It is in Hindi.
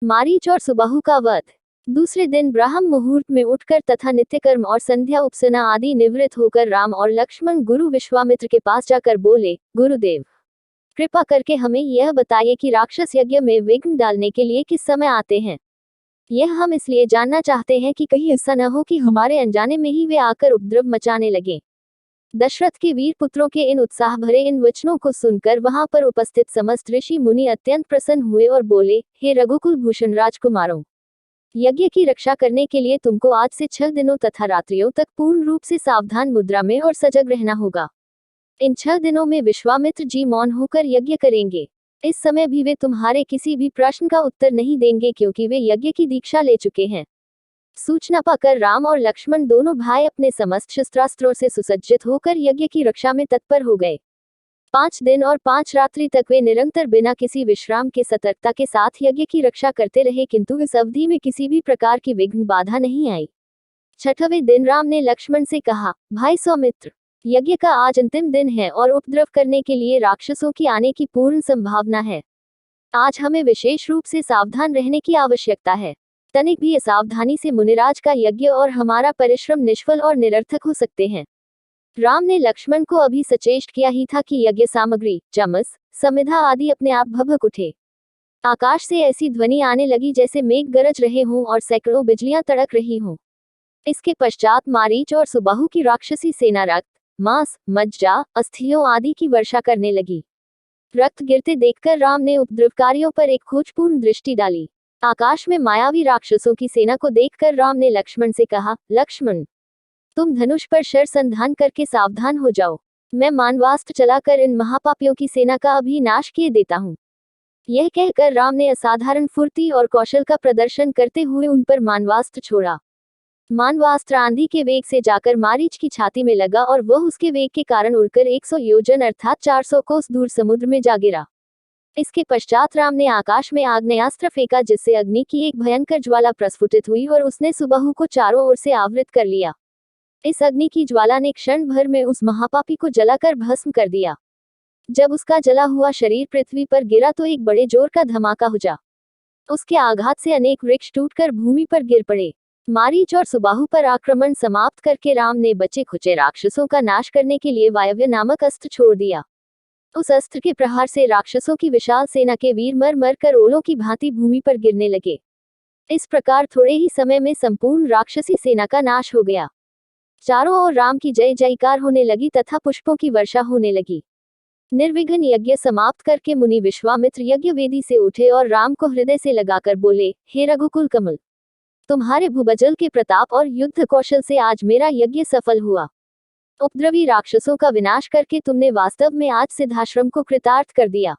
मारीच और सुबाहु का वध। दूसरे दिन ब्राह्म मुहूर्त में उठकर तथा नित्यकर्म और संध्या उपसना आदि निवृत्त होकर राम और लक्ष्मण गुरु विश्वामित्र के पास जाकर बोले, गुरुदेव, कृपा करके हमें यह बताइए कि राक्षस यज्ञ में विघ्न डालने के लिए किस समय आते हैं। यह हम इसलिए जानना चाहते हैं कि कहीं ऐसा न हो कि हमारे अनजाने में ही वे आकर उपद्रव मचाने लगे। दशरथ के वीर पुत्रों के इन उत्साह भरे इन वचनों को सुनकर वहां पर उपस्थित समस्त ऋषि मुनि अत्यंत प्रसन्न हुए और बोले, हे रघुकुल भूषण राजकुमारों, यज्ञ की रक्षा करने के लिए तुमको आज से 6 दिनों तथा रात्रियों तक पूर्ण रूप से सावधान मुद्रा में और सजग रहना होगा। इन 6 दिनों में विश्वामित्र जी मौन होकर यज्ञ करेंगे। इस समय भी वे तुम्हारे किसी भी प्रश्न का उत्तर नहीं देंगे क्योंकि वे यज्ञ की दीक्षा ले चुके हैं। सूचना पाकर राम और लक्ष्मण दोनों भाई अपने समस्त शस्त्रास्त्रों से सुसज्जित होकर यज्ञ की रक्षा में तत्पर हो गए। 5 दिन और 5 रात्रि तक वे निरंतर बिना किसी विश्राम के सतर्कता के साथ यज्ञ की रक्षा करते रहे, किंतु इस अवधि में किसी भी प्रकार की विघ्न बाधा नहीं आई। 6वें दिन राम ने लक्ष्मण से कहा, भाई सौमित्र, यज्ञ का आज अंतिम दिन है और उपद्रव करने के लिए राक्षसों की आने की पूर्ण संभावना है। आज हमें विशेष रूप से सावधान रहने की आवश्यकता है। तनिक भी असावधानी से मुनिराज का यज्ञ और हमारा परिश्रम निष्फल और निरर्थक हो सकते हैं। राम ने लक्ष्मण को अभी सचेष्ट किया ही था कि यज्ञ सामग्री, चमस, समिधा आदि अपने आप भभक उठे। आकाश से ऐसी ध्वनि आने लगी जैसे मेघ गरज रहे हों और सैकड़ों बिजलियां तड़क रही हों। इसके पश्चात मारीच और सुबाहु की राक्षसी सेना रक्त, मांस, मज्जा, अस्थियों आदि की वर्षा करने लगी। रक्त गिरते देखकर राम ने उपद्रवकारियों पर एक खोजपूर्ण दृष्टि डाली। आकाश में मायावी राक्षसों की सेना को देखकर राम ने लक्ष्मण से कहा, लक्ष्मण, तुम धनुष पर शर संधान करके सावधान हो जाओ। मैं मानवास्त्र चलाकर इन महापापियों की सेना का अभी नाश किए देता हूँ। यह कहकर राम ने असाधारण फुर्ती और कौशल का प्रदर्शन करते हुए उन पर मानवास्त्र छोड़ा। मानवास्त्र आंधी के वेग से जाकर मारीच की छाती में लगा और वह उसके वेग के कारण उड़कर 100 योजन अर्थात 400 कोस दूर समुद्र में जा गिरा। इसके पश्चात राम ने आकाश में आग्नेयास्त्र फेंका जिससे अग्नि की एक भयंकर ज्वाला प्रस्फुटित हुई और उसने सुबाहु को चारों ओर से आवृत कर लिया। इस अग्नि की ज्वाला ने क्षण भर में उस महापापी को जलाकर भस्म कर दिया। जब उसका जला हुआ शरीर पृथ्वी पर गिरा तो एक बड़े जोर का धमाका हुआ। उसके आघात से अनेक वृक्ष टूटकर भूमि पर गिर पड़े। मारीच और सुबाहु पर आक्रमण समाप्त करके राम ने बचे खुचे राक्षसों का नाश करने के लिए वायव्य नामक अस्त्र छोड़ दिया। उस अस्त्र के प्रहार से राक्षसों की विशाल सेना के वीर मर मर कर ओलों की भांति भूमि पर गिरने लगे। इस प्रकार थोड़े ही समय में संपूर्ण राक्षसी सेना का नाश हो गया। चारों ओर राम की जय जयकार होने लगी तथा पुष्पों की वर्षा होने लगी। निर्विघ्न यज्ञ समाप्त करके मुनि विश्वामित्र यज्ञ वेदी से उठे और राम को हृदय से लगाकर बोले, हे रघुकुल कमल, तुम्हारे भूबजल के प्रताप और युद्ध कौशल से आज मेरा यज्ञ सफल हुआ। उपद्रवी राक्षसों का विनाश करके तुमने वास्तव में आज सिद्धाश्रम को कृतार्थ कर दिया।